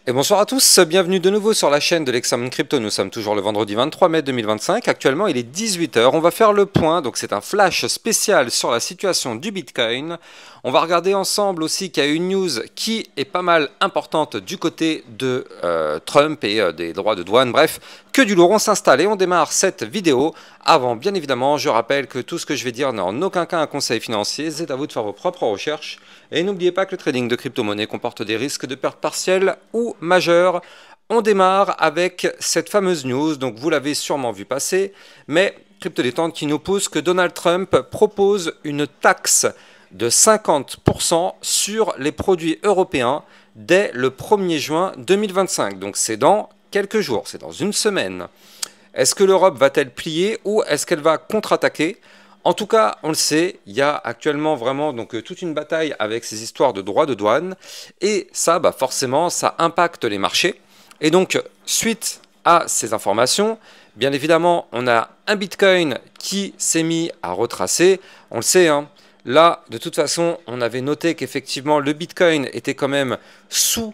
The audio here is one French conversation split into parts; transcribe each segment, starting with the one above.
Et bonsoir à tous, bienvenue de nouveau sur la chaîne de l'Examen Crypto. Nous sommes toujours le vendredi 23 mai 2025. Actuellement, il est 18 h. On va faire le point, donc c'est un flash spécial sur la situation du Bitcoin. On va regarder ensemble aussi qu'il y a une news qui est pas mal importante du côté de Trump et des droits de douane. Bref, que du lourd, on s'installe et on démarre cette vidéo. Avant, bien évidemment, je rappelle que tout ce que je vais dire n'est en aucun cas un conseil financier. C'est à vous de faire vos propres recherches. Et n'oubliez pas que le trading de crypto-monnaie comporte des risques de perte partielle ou majeure. On démarre avec cette fameuse news, donc vous l'avez sûrement vu passer, mais Crypto Détente qui nous pousse que Donald Trump propose une taxe de 50% sur les produits européens dès le 1er juin 2025. Donc c'est dans quelques jours, c'est dans une semaine. Est-ce que l'Europe va-t-elle plier ou est-ce qu'elle va contre-attaquer ? En tout cas, on le sait, il y a actuellement vraiment toute une bataille avec ces histoires de droits de douane et ça, forcément, ça impacte les marchés. Et donc, suite à ces informations, bien évidemment, on a un Bitcoin qui s'est mis à retracer. On le sait, hein, là, de toute façon, on avait noté qu'effectivement, le Bitcoin était quand même sous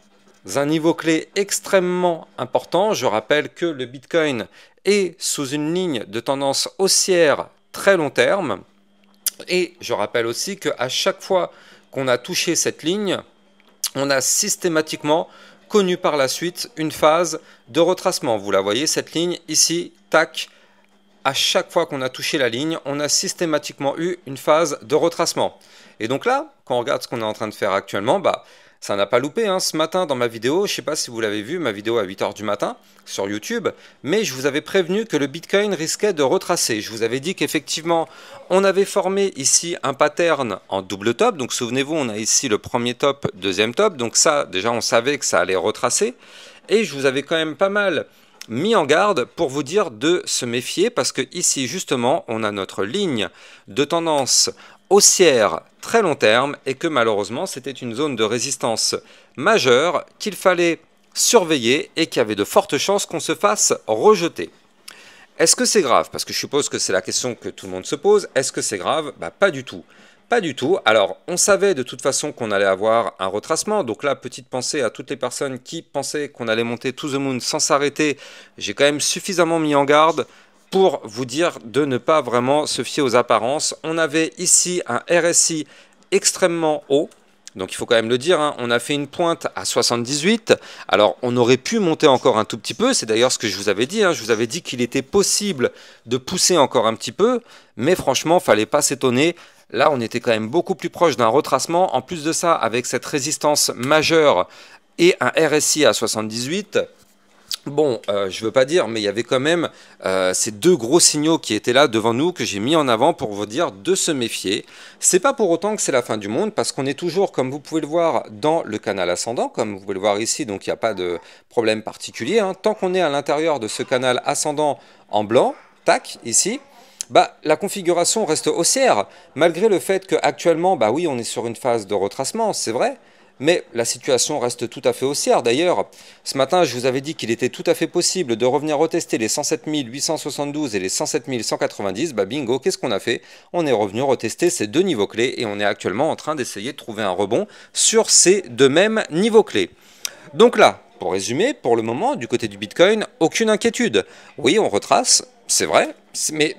un niveau clé extrêmement important. Je rappelle que le Bitcoin est sous une ligne de tendance haussière très long terme. Et je rappelle aussi qu'à chaque fois qu'on a touché cette ligne, on a systématiquement connu par la suite une phase de retracement. Vous la voyez, cette ligne ici, tac. À chaque fois qu'on a touché la ligne, on a systématiquement eu une phase de retracement. Et donc là, quand on regarde ce qu'on est en train de faire actuellement, ça n'a pas loupé, hein. Ce matin dans ma vidéo, je ne sais pas si vous l'avez vu, ma vidéo à 8 h du matin sur YouTube, mais je vous avais prévenu que le Bitcoin risquait de retracer. Je vous avais dit qu'effectivement, on avait formé ici un pattern en double top. Donc souvenez-vous, on a ici le premier top, deuxième top. Donc ça, déjà, on savait que ça allait retracer. Et je vous avais quand même pas mal mis en garde pour vous dire de se méfier parce que ici, justement, on a notre ligne de tendance haussière très long terme et que malheureusement c'était une zone de résistance majeure qu'il fallait surveiller et qu'il y avait de fortes chances qu'on se fasse rejeter. Est-ce que c'est grave? Parce que je suppose que c'est la question que tout le monde se pose. Est-ce que c'est grave? Pas du tout. Pas du tout. Alors, on savait de toute façon qu'on allait avoir un retracement. Donc là, petite pensée à toutes les personnes qui pensaient qu'on allait monter to the moon sans s'arrêter. J'ai quand même suffisamment mis en garde pour vous dire de ne pas vraiment se fier aux apparences. On avait ici un RSI extrêmement haut. Donc il faut quand même le dire, hein, on a fait une pointe à 78. Alors on aurait pu monter encore un tout petit peu. C'est d'ailleurs ce que je vous avais dit. Hein. Je vous avais dit qu'il était possible de pousser encore un petit peu. Mais franchement, il ne fallait pas s'étonner. Là, on était quand même beaucoup plus proche d'un retracement. En plus de ça, avec cette résistance majeure et un RSI à 78... Bon, je ne veux pas dire, mais il y avait quand même ces deux gros signaux qui étaient là devant nous que j'ai mis en avant pour vous dire de se méfier. C'est pas pour autant que c'est la fin du monde parce qu'on est toujours, comme vous pouvez le voir, dans le canal ascendant, comme vous pouvez le voir ici, donc il n'y a pas de problème particulier. Hein. Tant qu'on est à l'intérieur de ce canal ascendant en blanc, tac, ici, la configuration reste haussière, malgré le fait qu'actuellement, oui, on est sur une phase de retracement, c'est vrai. Mais la situation reste tout à fait haussière. D'ailleurs, ce matin, je vous avais dit qu'il était tout à fait possible de revenir retester les 107 872 et les 107 190. Bingo, qu'est-ce qu'on a fait? On est revenu retester ces deux niveaux clés et on est actuellement en train d'essayer de trouver un rebond sur ces deux mêmes niveaux clés. Donc là, pour résumer, pour le moment, du côté du Bitcoin, aucune inquiétude. Oui, on retrace, c'est vrai, mais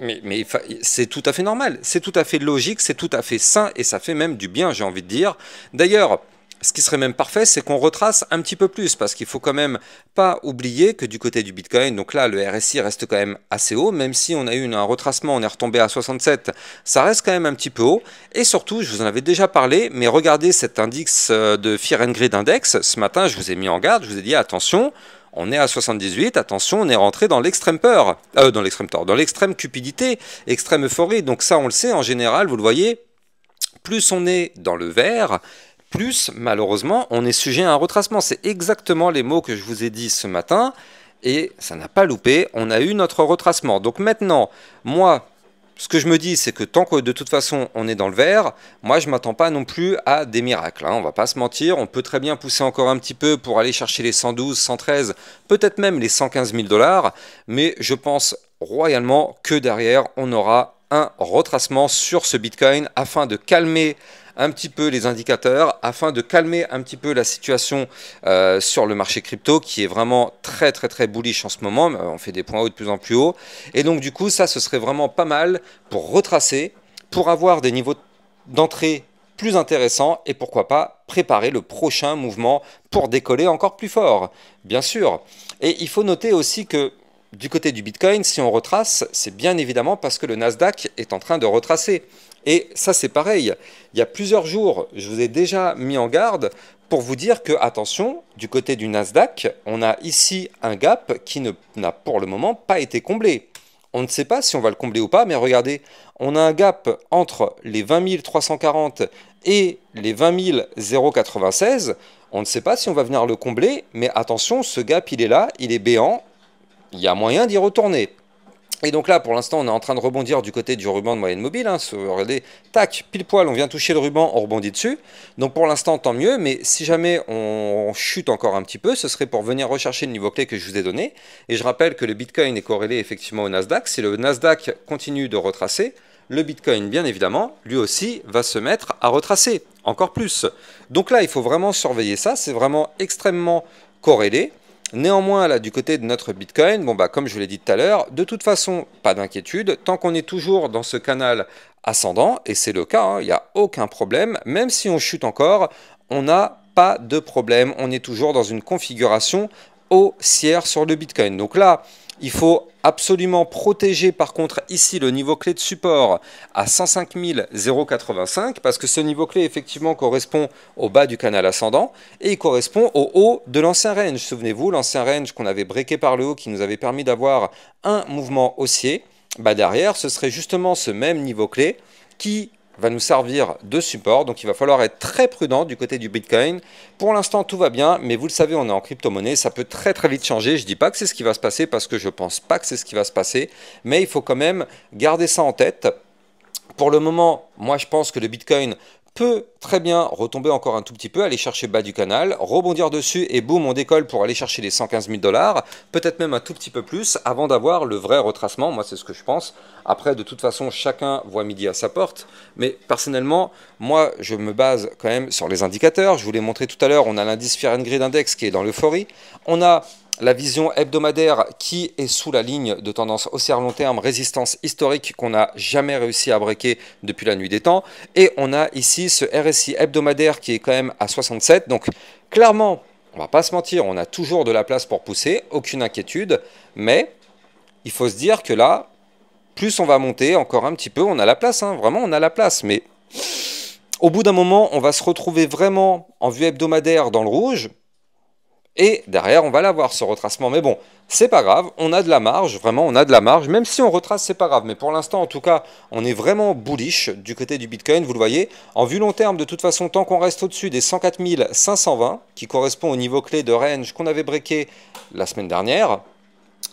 c'est tout à fait normal, c'est tout à fait logique, c'est tout à fait sain et ça fait même du bien, j'ai envie de dire. D'ailleurs, ce qui serait même parfait, c'est qu'on retrace un petit peu plus, parce qu'il faut quand même pas oublier que du côté du Bitcoin, donc là, le RSI reste quand même assez haut, même si on a eu un retracement, on est retombé à 67, ça reste quand même un petit peu haut. Et surtout, je vous en avais déjà parlé, mais regardez cet indice de Fear and Greed Index, ce matin, je vous ai mis en garde, je vous ai dit, attention, on est à 78, attention, on est rentré dans l'extrême peur, dans l'extrême cupidité, extrême euphorie, donc ça, on le sait, en général, vous le voyez, plus on est dans le vert, plus, malheureusement, on est sujet à un retracement. C'est exactement les mots que je vous ai dit ce matin, et ça n'a pas loupé, on a eu notre retracement. Donc maintenant, moi, ce que je me dis, c'est que tant que de toute façon on est dans le vert, moi je ne m'attends pas non plus à des miracles. Hein. On ne va pas se mentir, on peut très bien pousser encore un petit peu pour aller chercher les 112, 113, peut-être même les 115 000 $, mais je pense royalement que derrière on aura un retracement sur ce Bitcoin afin de calmer un petit peu les indicateurs, afin de calmer un petit peu la situation sur le marché crypto qui est vraiment très bullish en ce moment. On fait des points hauts de plus en plus haut. Et donc du coup, ça, ce serait vraiment pas mal pour retracer, pour avoir des niveaux d'entrée plus intéressants et pourquoi pas préparer le prochain mouvement pour décoller encore plus fort, bien sûr. Et il faut noter aussi que du côté du Bitcoin, si on retrace, c'est bien évidemment parce que le Nasdaq est en train de retracer. Et ça, c'est pareil. Il y a plusieurs jours, je vous ai déjà mis en garde pour vous dire que, attention, du côté du Nasdaq, on a ici un gap qui n'a pour le moment pas été comblé. On ne sait pas si on va le combler ou pas, mais regardez, on a un gap entre les 20 340 et les 20 096. On ne sait pas si on va venir le combler, mais attention, ce gap, il est là, il est béant. Il y a moyen d'y retourner. Et donc là, pour l'instant, on est en train de rebondir du côté du ruban de moyenne mobile. Regardez, tac, pile poil, on vient toucher le ruban, on rebondit dessus. Donc pour l'instant, tant mieux. Mais si jamais on chute encore un petit peu, ce serait pour venir rechercher le niveau clé que je vous ai donné. Et je rappelle que le Bitcoin est corrélé effectivement au Nasdaq. Si le Nasdaq continue de retracer, le Bitcoin, bien évidemment, lui aussi, va se mettre à retracer encore plus. Donc là, il faut vraiment surveiller ça. C'est vraiment extrêmement corrélé. Néanmoins, là, du côté de notre Bitcoin, bon, bah, comme je l'ai dit tout à l'heure, de toute façon, pas d'inquiétude, tant qu'on est toujours dans ce canal ascendant, et c'est le cas, hein, il n'y a aucun problème, même si on chute encore, on n'a pas de problème, on est toujours dans une configuration haussière sur le Bitcoin. Donc là, il faut absolument protéger par contre ici le niveau clé de support à 105 085 parce que ce niveau clé effectivement correspond au bas du canal ascendant et il correspond au haut de l'ancien range. Souvenez-vous, l'ancien range qu'on avait breaké par le haut qui nous avait permis d'avoir un mouvement haussier, bah derrière ce serait justement ce même niveau clé qui va nous servir de support, donc il va falloir être très prudent du côté du Bitcoin. Pour l'instant, tout va bien, mais vous le savez, on est en crypto-monnaie, ça peut très vite changer. Je ne dis pas que c'est ce qui va se passer parce que je ne pense pas que c'est ce qui va se passer, mais il faut quand même garder ça en tête. Pour le moment, moi je pense que le Bitcoin peut très bien retomber encore un tout petit peu, aller chercher bas du canal, rebondir dessus et boum, on décolle pour aller chercher les 115 000 $, peut-être même un tout petit peu plus avant d'avoir le vrai retracement. Moi, c'est ce que je pense. Après, de toute façon, chacun voit midi à sa porte. Mais personnellement, moi, je me base quand même sur les indicateurs. Je vous l'ai montré tout à l'heure, on a l'indice Fear and Greed Index qui est dans l'euphorie. On a la vision hebdomadaire qui est sous la ligne de tendance haussière long terme, résistance historique qu'on n'a jamais réussi à breaker depuis la nuit des temps. Et on a ici ce RSI hebdomadaire qui est quand même à 67. Donc clairement, on va pas se mentir, on a toujours de la place pour pousser, aucune inquiétude. Mais il faut se dire que là, plus on va monter encore un petit peu, on a la place, hein, vraiment on a la place. Mais au bout d'un moment, on va se retrouver vraiment en vue hebdomadaire dans le rouge. Et derrière, on va l'avoir ce retracement. Mais bon, c'est pas grave, on a de la marge, vraiment, on a de la marge. Même si on retrace, c'est pas grave. Mais pour l'instant, en tout cas, on est vraiment bullish du côté du Bitcoin, vous le voyez. En vue long terme, de toute façon, tant qu'on reste au-dessus des 104 520, qui correspond au niveau clé de range qu'on avait breaké la semaine dernière,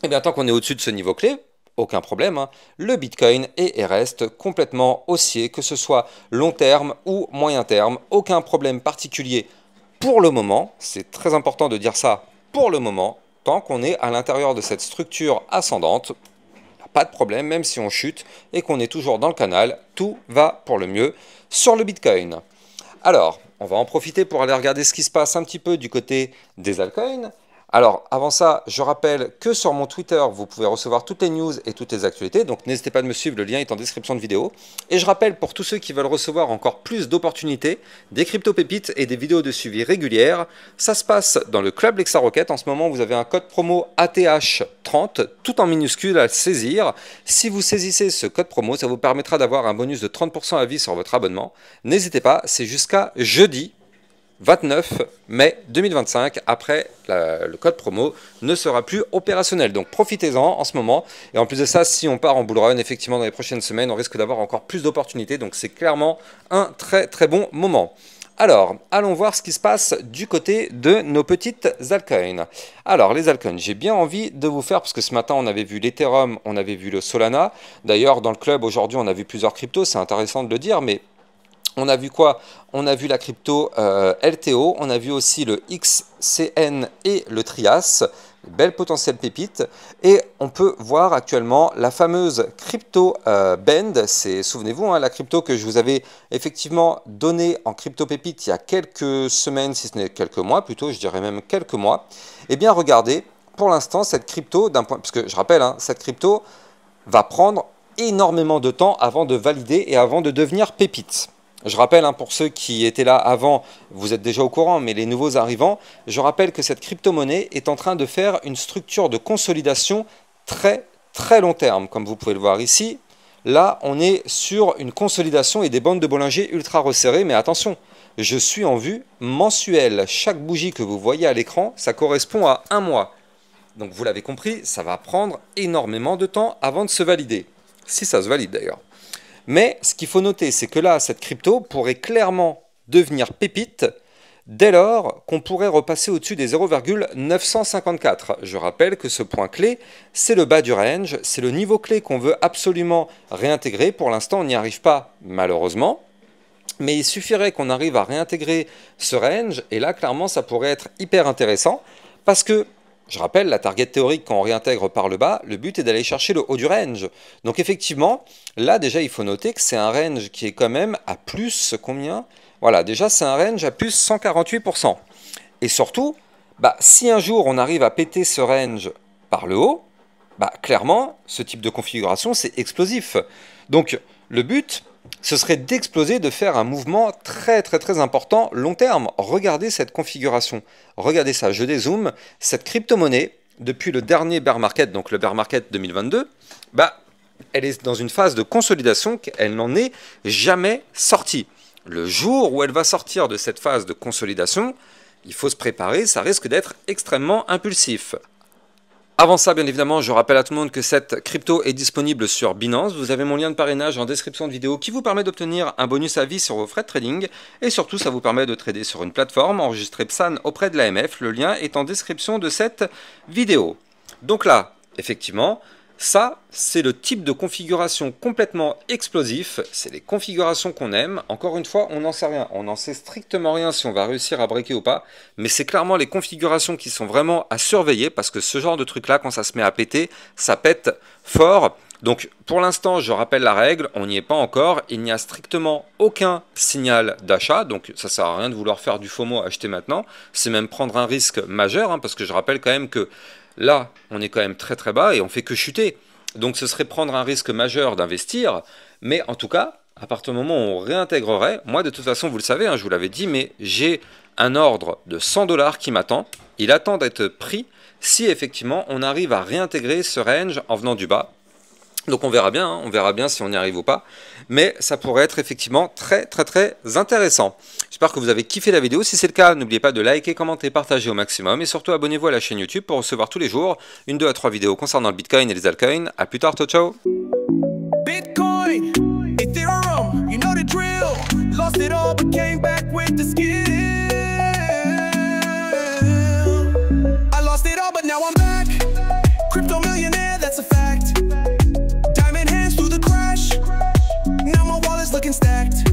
et bien tant qu'on est au-dessus de ce niveau clé, aucun problème, hein, le Bitcoin est et reste complètement haussier, que ce soit long terme ou moyen terme, aucun problème particulier. Pour le moment, c'est très important de dire ça, pour le moment, tant qu'on est à l'intérieur de cette structure ascendante, pas de problème, même si on chute et qu'on est toujours dans le canal, tout va pour le mieux sur le Bitcoin. Alors, on va en profiter pour aller regarder ce qui se passe un petit peu du côté des altcoins. Alors, avant ça, je rappelle que sur mon Twitter, vous pouvez recevoir toutes les news et toutes les actualités. Donc, n'hésitez pas à me suivre, le lien est en description de vidéo. Et je rappelle pour tous ceux qui veulent recevoir encore plus d'opportunités, des crypto-pépites et des vidéos de suivi régulières, ça se passe dans le Club Lexa Rocket. En ce moment, vous avez un code promo ATH30, tout en minuscule à saisir. Si vous saisissez ce code promo, ça vous permettra d'avoir un bonus de 30% à vie sur votre abonnement. N'hésitez pas, c'est jusqu'à jeudi 29 mai 2025, après le code promo ne sera plus opérationnel. Donc profitez-en en ce moment. Et en plus de ça, si on part en bull run, effectivement dans les prochaines semaines, on risque d'avoir encore plus d'opportunités. Donc c'est clairement un très bon moment. Alors, allons voir ce qui se passe du côté de nos petites altcoins. Alors, les altcoins, j'ai bien envie de vous faire, parce que ce matin, on avait vu l'Ethereum, on avait vu le Solana. D'ailleurs, dans le club, aujourd'hui, on a vu plusieurs cryptos, c'est intéressant de le dire, mais on a vu quoi? On a vu la crypto LTO, on a vu aussi le XCN et le Trias. belle potentielle pépite. Et on peut voir actuellement la fameuse crypto Bend. C'est, souvenez-vous, hein, la crypto que je vous avais effectivement donnée en crypto pépite il y a quelques semaines, si ce n'est quelques mois plutôt, je dirais même quelques mois. Eh bien, regardez, pour l'instant, cette crypto, d'un point, parce que je rappelle, hein, cette crypto va prendre énormément de temps avant de valider et avant de devenir pépite. Je rappelle, hein, pour ceux qui étaient là avant, vous êtes déjà au courant, mais les nouveaux arrivants, je rappelle que cette crypto-monnaie est en train de faire une structure de consolidation très long terme. Comme vous pouvez le voir ici, là on est sur une consolidation et des bandes de Bollinger ultra resserrées, mais attention, je suis en vue mensuelle. Chaque bougie que vous voyez à l'écran, ça correspond à un mois. Donc vous l'avez compris, ça va prendre énormément de temps avant de se valider. Si ça se valide d'ailleurs. Mais ce qu'il faut noter, c'est que là, cette crypto pourrait clairement devenir pépite dès lors qu'on pourrait repasser au-dessus des 0,954. Je rappelle que ce point clé, c'est le bas du range, c'est le niveau clé qu'on veut absolument réintégrer. Pour l'instant, on n'y arrive pas, malheureusement. Mais il suffirait qu'on arrive à réintégrer ce range, et là, clairement, ça pourrait être hyper intéressant, parce que je rappelle, la target théorique, quand on réintègre par le bas, le but est d'aller chercher le haut du range. Donc effectivement, là déjà, il faut noter que c'est un range qui est quand même à plus combien? Voilà, déjà c'est un range à plus 148%. Et surtout, si un jour on arrive à péter ce range par le haut, clairement, ce type de configuration, c'est explosif. Donc le but, ce serait d'exploser, de faire un mouvement très important long terme. Regardez cette configuration, regardez ça, je dézoome, cette crypto-monnaie, depuis le dernier bear market, donc le bear market 2022, elle est dans une phase de consolidation qu'elle n'en est jamais sortie. Le jour où elle va sortir de cette phase de consolidation, il faut se préparer, ça risque d'être extrêmement impulsif. Avant ça, bien évidemment, je rappelle à tout le monde que cette crypto est disponible sur Binance. Vous avez mon lien de parrainage en description de vidéo qui vous permet d'obtenir un bonus à vie sur vos frais de trading. Et surtout, ça vous permet de trader sur une plateforme, enregistrer PSAN auprès de l'AMF. Le lien est en description de cette vidéo. Donc là, effectivement, ça, c'est le type de configuration complètement explosif. C'est les configurations qu'on aime. Encore une fois, on n'en sait rien. On n'en sait strictement rien si on va réussir à breaker ou pas. Mais c'est clairement les configurations qui sont vraiment à surveiller parce que ce genre de truc-là, quand ça se met à péter, ça pète fort. Donc, pour l'instant, je rappelle la règle, on n'y est pas encore. Il n'y a strictement aucun signal d'achat. Donc, ça ne sert à rien de vouloir faire du FOMO à acheter maintenant. C'est même prendre un risque majeur hein, parce que je rappelle quand même que là, on est quand même très bas et on fait que chuter. Donc ce serait prendre un risque majeur d'investir. Mais en tout cas, à partir du moment où on réintégrerait, moi de toute façon, vous le savez, hein, je vous l'avais dit, mais j'ai un ordre de 100 $ qui m'attend. Il attend d'être pris si effectivement on arrive à réintégrer ce range en venant du bas. Donc on verra bien, hein, on verra bien si on y arrive ou pas. Mais ça pourrait être effectivement très intéressant. J'espère que vous avez kiffé la vidéo. Si c'est le cas, n'oubliez pas de liker, commenter, partager au maximum. Et surtout, abonnez-vous à la chaîne YouTube pour recevoir tous les jours 1, 2 à 3 vidéos concernant le Bitcoin et les altcoins. A plus tard, ciao. Bitcoin, Ethereum, you know the drill. Lost it all but came back with the skill. I lost it all but now I'm back. Crypto millionaire, that's a fact. Diamond hands through the crash. Now my wallet's looking stacked.